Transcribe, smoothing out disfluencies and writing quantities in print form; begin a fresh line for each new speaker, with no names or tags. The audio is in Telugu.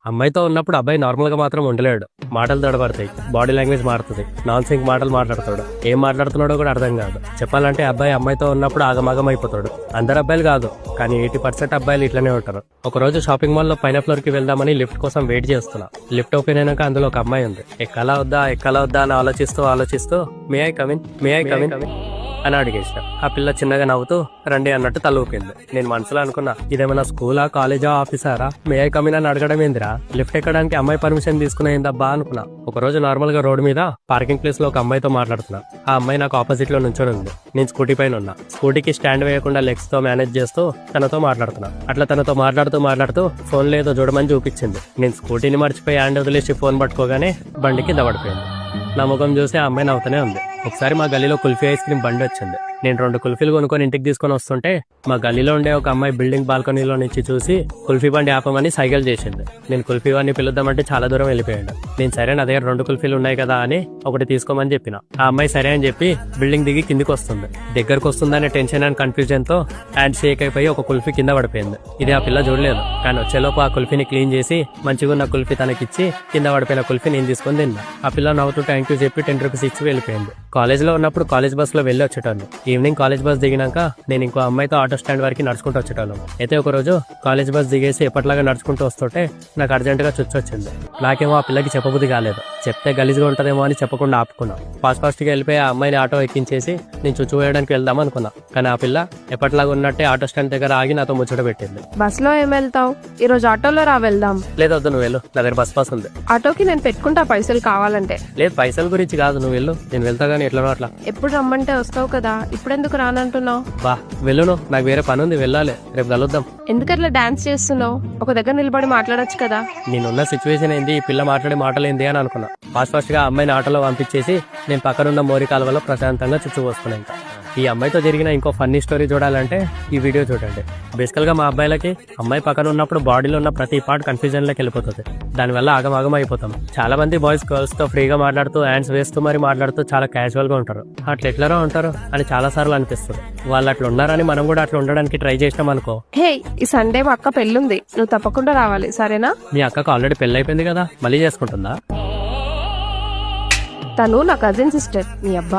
అమ్మాయితో ఉన్నప్పుడు అబ్బాయి నార్మల్ గా మాత్రం ఉండలేడు. మాటలు తడబడతాయి, బాడీ లాంగ్వేజ్ మారుతుంది, నాన్ సింక్ మాటలు మాట్లాడతాడు. ఏం మాట్లాడుతున్నాడో కూడా అర్థం కాదు. చెప్పాలంటే అబ్బాయి అమ్మాయితో ఉన్నప్పుడు ఆగమాగం అయిపోతాడు. అందరు అబ్బాయిలు కాదు, కానీ 80% అబ్బాయిలు ఇట్లనే ఉంటారు. ఒక రోజు షాపింగ్ మాల్ లో పైన ఫ్లోర్ కి వెళ్దామని లిఫ్ట్ కోసం వెయిట్ చేస్తున్నా. లిఫ్ట్ ఓపెన్ అయినాక అందులో ఒక అమ్మాయి ఉంది. ఎక్కాలా వద్దా అని ఆలోచిస్తూ మే ఐ కమిన్ అని అడిగేసిన. ఆ పిల్ల చిన్నగా నవ్వుతూ రండి అన్నట్టు తల ఊపింది. నేను మనసులో అనుకున్నా, ఇదేమైనా స్కూలా, కాలేజా, ఆఫీసారా? మే ఐ కమిన్ అని అడగడం ఏందిరా? లిఫ్ట్ ఎక్కడానికి అమ్మాయి పర్మిషన్ తీసుకునేందబ్బా అనుకున్నా. ఒక రోజు నార్మల్ గా రోడ్ మీద పార్కింగ్ ప్లేస్ లో ఒక అమ్మాయితో మాట్లాడుతున్నా. ఆ అమ్మాయి నాకు ఆపోజిట్ లో నుంచొని ఉంది. నేను స్కూటీ పైన ఉన్నా. స్కూటీకి స్టాండ్ వేయకుండా లెగ్స్ తో మేనేజ్ చేస్తూ తనతో మాట్లాడుతున్నా. అట్లా తనతో మాట్లాడుతూ ఫోన్ లో ఏదో చూడమని చూపించింది. నేను స్కూటీని మర్చిపోయి హ్యాండ్ వదిలేసి ఫోన్ పట్టుకోగానే బండికి దవడిపోయింది. నా ముఖం చూసి ఆ అమ్మాయి నవ్వుతూనే ఉంది. ఒకసారి మా గల్లీలో కుల్ఫీ ఐస్ క్రీమ్ బండి వచ్చింది. నేను 2 కుల్ఫీలు కొనుక్కొని ఇంటికి తీసుకొని వస్తుంటే మా గల్లీలో ఉండే ఒక అమ్మాయి బిల్డింగ్ బాల్కనీలో నుంచి చూసి కుల్ఫీ బండి ఆపమని సైకిల్ చేసింది. నేను కుల్ఫీ వాడిని పిలుద్దామంటే చాలా దూరం వెళ్ళిపోయాడు. నేను సరే, నా దగ్గర 2 కుల్ఫీలు ఉన్నాయి కదా అని ఒకటి తీసుకోమని చెప్పిన. ఆ అమ్మాయి సరే అని చెప్పి బిల్డింగ్ దిగి కిందికి వస్తుంది. దగ్గరకు వస్తుందనే టెన్షన్ అండ్ కన్ఫ్యూజన్ తో హ్యాండ్ షేక్ అయిపోయి ఒక కుల్ఫీ కింద పడిపోయింది. ఇది ఆ పిల్ల చూడలేదు, కానీ వచ్చేలోపు ఆ కుల్ఫీని క్లీన్ చేసి మంచిగా ఉన్న కుల్ఫీ తనకిచ్చి కింద పడిపోయిన కుల్ఫీ నేను తీసుకొని తిన్నా. ఆ పిల్ల నవ్వుతూ థ్యాంక్ యూ చెప్పి 10 రూపీస్ ఇచ్చి వెళ్ళిపోయింది. కాలేజ్ లో ఉన్నప్పుడు కాలేజ్ బస్ లో వెళ్ళి వచ్చేటాను. ఈవినింగ్ కాలేజ్ బస్ దిగినాక నేను ఇంకో అమ్మాయితో ఆటో స్టాండ్ వరకు నడుచుకుంటూ వచ్చేటాను. అయితే ఒక రోజు కాలేజ్ బస్ దిగేసి ఎప్పటిలాగా నడుచుకుంటూ వస్తుంటే నాకు అర్జెంట్ గా చుచ్చొచ్చింది. నాకేమో ఆ పిల్లకి చెప్పబుద్ధి కాలేదు. చెప్తే గలీజ్గా ఉంటదేమో అని చెప్పకుండా ఆపుకున్నా. ఫాస్ట్ గా వెళ్ళిపోయి ఆ అమ్మాయిని ఆటో ఎక్కించేసి నేను చుచ్చు వేయడానికి వెళ్దాం అనుకున్నా. కానీ ఆ పిల్ల ఎప్పటిలాగా ఉన్నట్టే ఆటో స్టాండ్ దగ్గర ఆగి నాతో ముచ్చట పెట్టింది.
బస్ లో ఏం వెళ్తావు? ఈ రోజు ఆటోలో రా వెళ్దాం.
లేదొద్దు, నువ్వు వెళ్ళు, నా దగ్గర బస్ పాస్ ఉంది.
ఆటోకి నేను పెట్టుకుంటా పైసలు కావాలంటే.
లేదు, పైసల గురించి కాదు, నువ్వు వెళ్ళు, నేను వెళ్తా గానీ ఎట్లనో అట్లా.
ఎప్పుడు రమ్మంటే వస్తావు కదా, ఇప్పుడెందుకు రానంటున్నావు?
బా వెళ్ళు, నాకు వేరే పని ఉంది, వెళ్ళాలి, రేపు కలుద్దాం.
ఎందుకట్లా డాన్స్ చేస్తున్నావు? ఒక దగ్గర నిలబడి మాట్లాడొచ్చు కదా.
నేనున్న సిచ్యువేషన్ ఏంది, ఈ పిల్ల మాట్లాడే మాటలేంది అని అనుకున్నా. ఫాస్ట్ గా అమ్మాయిని ఆటోలో పంపించేసి నేను పక్కనున్న మోరి కాలువలో ప్రశాంతంగా చుట్టుపోసుకున్నా. ఇంకా ఈ అమ్మాయితో జరిగిన ఇంకో ఫన్నీ స్టోరీ చూడాలంటే ఈ వీడియో చూడండి. బేసికల్ గా మా అబ్బాయిలకి అమ్మాయి పక్కన ఉన్నప్పుడు బాడీలో ఉన్న ప్రతి పార్ట్ కన్ఫ్యూజన్ లోకి వెళ్ళిపోతుంది. దానివల్ల ఆగమాగం అయిపోతాం. చాలా మంది బాయ్స్ గర్ల్స్ తో ఫ్రీగా మాట్లాడుతూ హ్యాండ్స్ వేస్తూ మరి మాట్లాడుతూ చాలా క్యాజువల్ గా ఉంటారు. అట్లా ఎట్లరో ఉంటారు అని చాలా సార్లు అనిపిస్తుంది. వాళ్ళు అట్లా ఉన్నారని మనం కూడా అట్లా ఉండడానికి ట్రై చేసినాం అనుకో.
హే, ఈ సండే మా అక్క పెళ్ళుంది, నువ్వు తప్పకుండా రావాలి, సరేనా?
మీ అక్కకు ఆల్రెడీ పెళ్లి అయిపోయింది కదా, మళ్ళీ చేసుకుంటుందా?
తను నా కజిన్ సిస్టర్, నీ అబ్బా.